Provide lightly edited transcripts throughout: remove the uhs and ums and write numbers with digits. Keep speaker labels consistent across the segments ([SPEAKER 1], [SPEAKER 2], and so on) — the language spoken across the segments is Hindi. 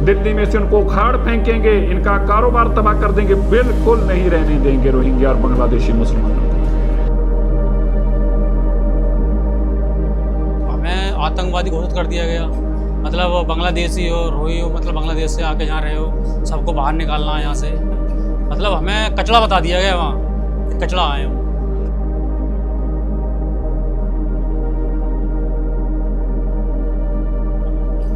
[SPEAKER 1] दिल्ली में से उनको उखाड़ फेंकेंगे, इनका कारोबार तबाह कर देंगे, बिल्कुल नहीं रहने देंगे रोहिंग्या और बांग्लादेशी मुसलमानों को।
[SPEAKER 2] हमें आतंकवादी घोषित कर दिया गया। मतलब बांग्लादेशी हो, रोही हो, मतलब बांग्लादेश से आके यहाँ रहे हो, सबको बाहर निकालना है यहाँ से। मतलब हमें कचड़ा बता दिया गया वहाँ, कचड़ा आए हो।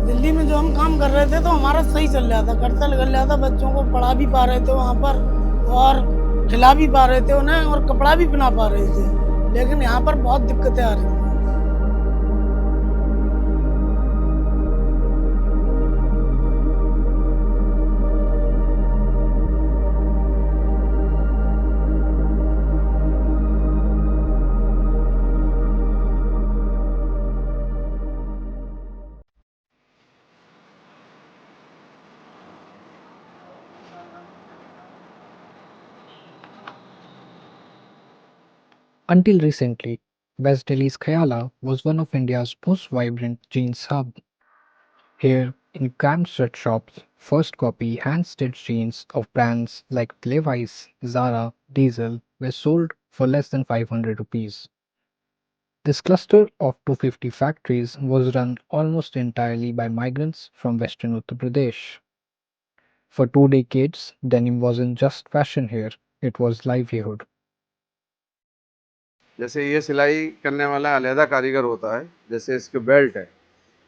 [SPEAKER 3] दिल्ली में जो हम काम कर रहे थे तो हमारा सही चल रहा था, खर्चा निकल रहा था, बच्चों को पढ़ा भी पा रहे थे वहाँ पर और खिला भी पा रहे थे उन्हें और कपड़ा भी पहना पा रहे थे। लेकिन यहाँ पर बहुत दिक्कतें आ रही थी।
[SPEAKER 4] Until recently, West Delhi's Khayala was one of India's most vibrant jeans hub. Here, in cramped sweatshops, first copy hand-stitched jeans of brands like Levi's, Zara, Diesel were sold for less than 500 rupees. This cluster of 250 factories was run almost entirely by migrants from western Uttar Pradesh. For 2 decades, denim wasn't just fashion here, it was livelihood.
[SPEAKER 5] जैसे ये सिलाई करने वाला अलहदा कारीगर होता है, जैसे इसके बेल्ट है,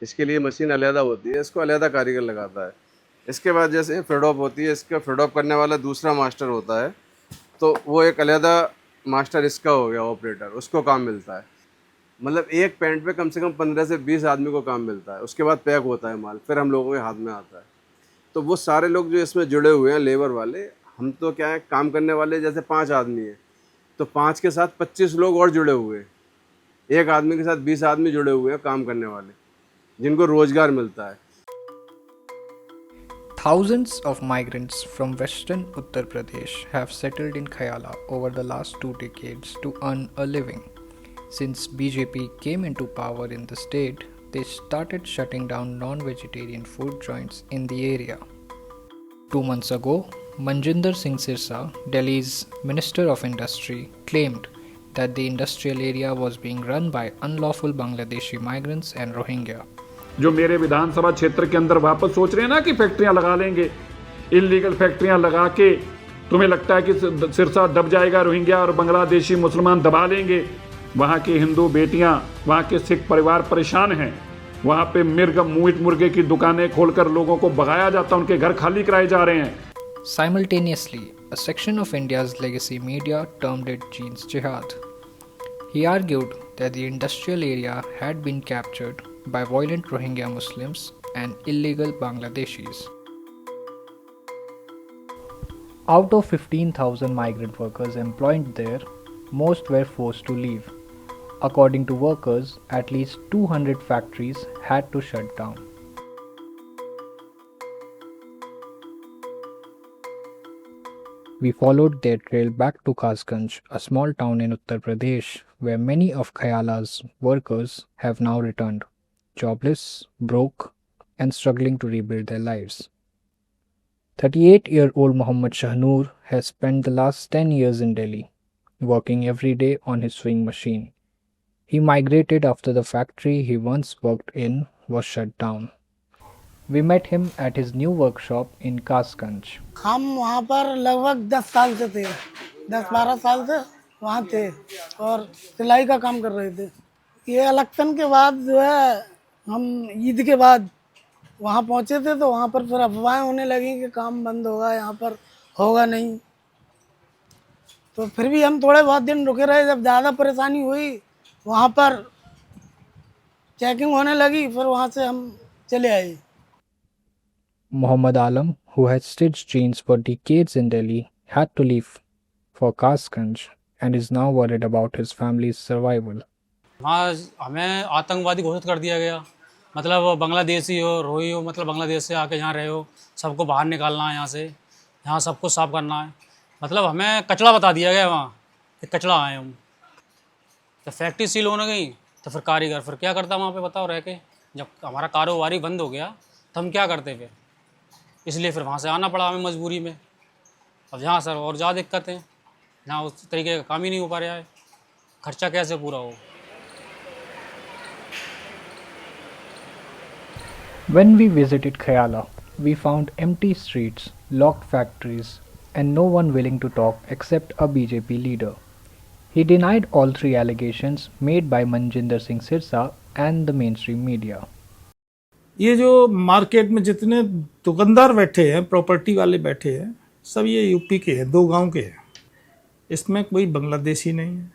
[SPEAKER 5] इसके लिए मशीन अलहदा होती है, इसको अलहदा कारीगर लगाता है। इसके बाद जैसे फेडऑप होती है, इसका फेडऑप करने वाला दूसरा मास्टर होता है, तो वो एक अलहदा मास्टर इसका हो गया ऑपरेटर, उसको काम मिलता है। मतलब एक पैंट पे कम से कम 15 से 20 आदमी को काम मिलता है। उसके बाद पैक होता है माल, फिर हम लोगों के हाथ में आता है। तो वो सारे लोग जो इसमें जुड़े हुए हैं लेबर वाले, हम तो क्या है काम करने वाले जैसे 5 आदमी हैं, तो 5 के साथ 25 लोग और जुड़े हुए हैं। एक आदमी के साथ 20 आदमी जुड़े हुए हैं काम करने वाले, जिनको रोजगार मिलता है।
[SPEAKER 4] Thousands of migrants from western Uttar Pradesh have settled in Khayala over the last 2 decades to earn a living. Since BJP came into power in the state, they started shutting down non-vegetarian food joints in the area. 2 months ago, Manjinder Singh Sirsa, Delhi's Minister of Industry, claimed that the industrial area was being run by unlawful Bangladeshi migrants and Rohingya.
[SPEAKER 1] जो मेरे विधानसभा क्षेत्र के अंदर वापस सोच रहे हैं ना कि फैक्ट्रियां लगा लेंगे, इलीगल फैक्ट्रियां लगा के तुम्हें लगता है कि सिरसा दब जाएगा, रोहिंग्या और बांग्लादेशी मुसलमान दबा लेंगे। वहाँ की हिंदू बेटियां, वहाँ के सिख परिवार परेशान हैं। वहाँ पे मीट मुर्गे की दुकानें खोलकर लोगों को भगाया जाता है, उनके घर खाली कराए जा रहे हैं।
[SPEAKER 4] Simultaneously, a section of India's legacy media termed it Jeans Jihad. He argued that the industrial area had been captured by violent Rohingya Muslims and illegal Bangladeshis. Out of 15,000 migrant workers employed there, most were forced to leave. According to workers, at least 200 factories had to shut down. We followed their trail back to Kasganj, a small town in Uttar Pradesh, where many of Khayala's workers have now returned, jobless, broke, and struggling to rebuild their lives. 38-year-old Mohammad Shahnoor has spent the last 10 years in Delhi, working every day on his sewing machine. He migrated after the factory he once worked in was shut down. We met him at his new workshop in Kasganj.
[SPEAKER 3] हम वहाँ पर लगभग 10 साल से थे, 10-12 साल से वहाँ थे और सिलाई का काम कर रहे थे। ये इलेक्शन के बाद जो है, हम ईद के बाद वहाँ पहुँचे थे, तो वहाँ पर फिर अफवाहें होने लगी कि काम बंद होगा, यहाँ पर होगा नहीं। तो फिर भी हम थोड़े बहुत दिन रुके रहे। जब ज़्यादा परेशानी हुई, वहाँ पर चेकिंग होने लगी, फिर वहाँ से हम चले आए।
[SPEAKER 4] Muhammad Alam, who had stitched jeans for decades in Delhi, had to leave for Kasganj and is now worried about his family's survival.
[SPEAKER 2] हाँ, हमें आतंकवादी घोषित कर दिया गया। मतलब बांग्लादेशी हो, रोही हो, मतलब बांग्लादेश से आके यहाँ रहे हो, सबको बाहर निकालना है यहाँ से, यहाँ सबको साफ करना है। मतलब हमें कचड़ा बता दिया गया वहाँ कि कचड़ा आए हम। तो फैक्ट्री सील होने गई, तो फिर कारीगर फिर क्या करता वहाँ पे बताओ रह के। जब हमारा कारोबारी बंद हो गया तो हम क्या करते फिर? इसलिए फिर वहाँ से आना पड़ा हमें मजबूरी में। अब यहाँ सर और ज़्यादा दिक्कत है, यहाँ उस तरीके का काम ही नहीं हो पा रहा है, खर्चा कैसे पूरा हो।
[SPEAKER 4] When we visited Khayala, we found empty streets, locked factories, and no one willing to talk except a BJP leader. He denied all three allegations made by Manjinder Singh Sirsa and the mainstream media.
[SPEAKER 6] ये जो मार्केट में जितने दुकानदार बैठे हैं, प्रॉपर्टी वाले बैठे हैं, सब ये यूपी के हैं, 2 गांव के हैं। इसमें कोई बांग्लादेशी नहीं है,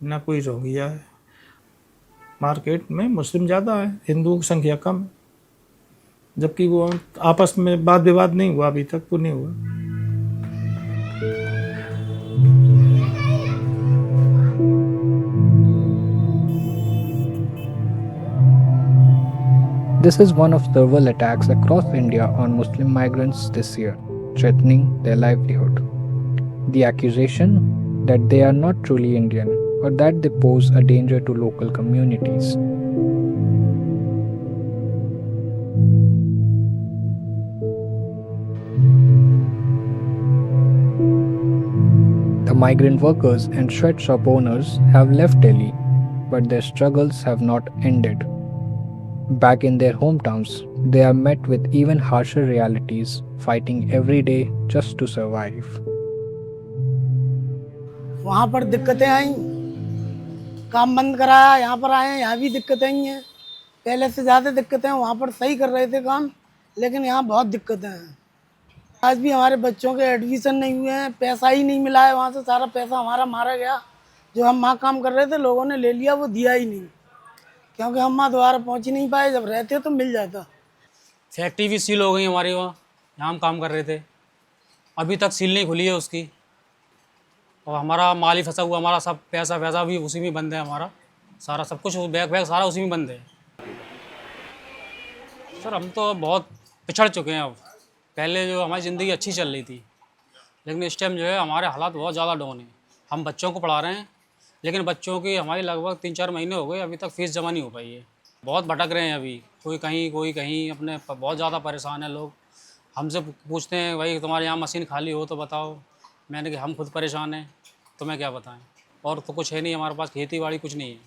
[SPEAKER 6] ना कोई रोहिंग्या है। मार्केट में मुस्लिम ज़्यादा है, हिंदुओं की संख्या कम है। जबकि वो आपस में वाद विवाद नहीं हुआ, अभी तक तो नहीं हुआ।
[SPEAKER 4] This is one of several attacks across India on Muslim migrants this year, threatening their livelihood. The accusation that they are not truly Indian or that they pose a danger to local communities. The migrant workers and shred shop owners have left Delhi, but their struggles have not ended. Back in their hometowns, they are met with even harsher realities, fighting every day just to survive.
[SPEAKER 3] वहाँ पर दिक्कतें आई, काम बंद कराया, यहाँ पर आए, यहाँ भी दिक्कतें आई हैं। पहले से ज़्यादा दिक्कतें हैं, वहाँ पर सही कर रहे थे काम, लेकिन यहाँ बहुत दिक्कतें हैं। आज भी हमारे बच्चों के एडमिशन नहीं हुए हैं, पैसा ही नहीं मिला है, वहाँ से सारा पैसा हमारा मारा गया। जो हम वहाँ काम कर रहे थे, लोगों ने ले लिया, वो दिया ही नहीं, क्योंकि हम वहाँ दोबारा पहुँच ही नहीं पाए। जब रहते तो मिल जाता।
[SPEAKER 2] फैक्ट्री भी सील हो गई हमारी, वहाँ जहाँ हम काम कर रहे थे, अभी तक सील नहीं खुली है उसकी। और हमारा माल ही फंसा हुआ, हमारा सब पैसा वैसा भी उसी में बंद है, हमारा सारा सब कुछ बैग वैग सारा उसी में बंद है। सर हम तो बहुत पिछड़ चुके हैं। अब पहले जो हमारी ज़िंदगी अच्छी चल रही थी, लेकिन इस टाइम जो है हमारे हालात बहुत ज़्यादा डाउन हैं। हम बच्चों को पढ़ा रहे हैं, लेकिन बच्चों की हमारी लगभग 3-4 महीने हो गए, अभी तक फ़ीस जमा नहीं हो पाई है। बहुत भटक रहे हैं अभी, कोई कहीं अपने बहुत ज़्यादा परेशान है लोग। हमसे पूछते हैं भाई तुम्हारे यहाँ मशीन खाली हो तो बताओ। मैंने कहा हम खुद परेशान हैं, तुम्हें क्या बताएं। और तो कुछ है नहीं हमारे पास, खेती बाड़ी कुछ नहीं है,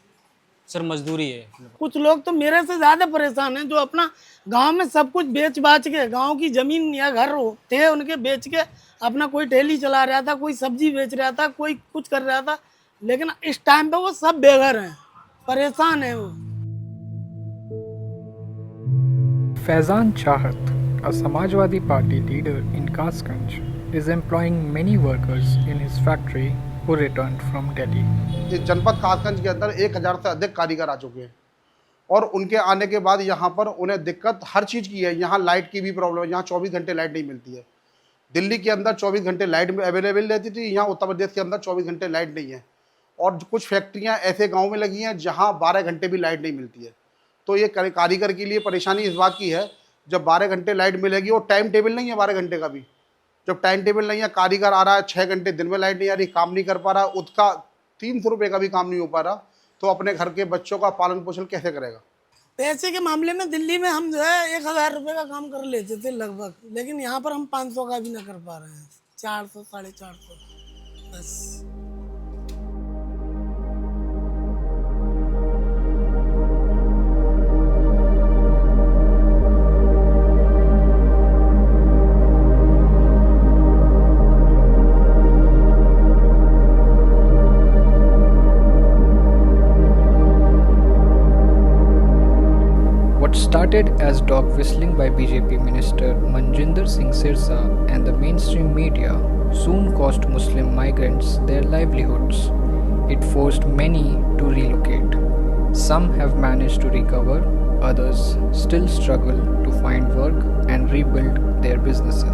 [SPEAKER 2] सिर्फ मजदूरी है।
[SPEAKER 3] कुछ लोग तो मेरे से ज़्यादा परेशान हैं, जो अपना गांव में सब कुछ बेच बाच के, गांव की ज़मीन या घर थे उनके बेच के अपना कोई ठेली चला रहा था, कोई सब्जी बेच रहा था, कोई कुछ कर रहा था। लेकिन इस टाइम पे वो सब बेघर हैं, परेशान हैं वो।
[SPEAKER 4] Faizan Chahat, a Samajwadi Party leader in Kasganj, is employing many workers in his factory who returned from Delhi.
[SPEAKER 7] इस जनपद कासगंज के अंदर 1000 से अधिक कारीगर आ चुके हैं और उनके आने के बाद यहाँ पर उन्हें दिक्कत हर चीज़ की है। यहाँ लाइट की भी प्रॉब्लम है, यहाँ 24 घंटे लाइट नहीं मिलती है। दिल्ली के अंदर 24 घंटे लाइट अवेलेबल रहती थी, यहाँ उत्तर प्रदेश के अंदर 24 घंटे लाइट नहीं है। और कुछ फैक्ट्रियाँ ऐसे गाँव में लगी हैं जहाँ 12 घंटे भी लाइट नहीं मिलती है। तो ये कारीगर के लिए परेशानी इस बात की है, जब 12 घंटे लाइट मिलेगी और टाइम टेबल नहीं है 12 घंटे का भी। जब टाइम टेबल नहीं है, कारीगर आ रहा है 6 घंटे दिन में लाइट नहीं आ रही, काम नहीं कर पा रहा, उसका 300 रुपये का भी काम नहीं हो पा रहा, तो अपने घर के बच्चों का पालन पोषण कैसे करेगा।
[SPEAKER 3] पैसे के मामले में दिल्ली में हम जो है 1000 रुपये का काम कर लेते थे लगभग, लेकिन यहाँ पर हम 500 का भी ना कर पा रहे हैं, 400 450 बस।
[SPEAKER 4] What started as dog whistling by BJP Minister Manjinder Singh Sirsa and the mainstream media soon cost Muslim migrants their livelihoods. It forced many to relocate. Some have managed to recover, others still struggle to find work and rebuild their businesses.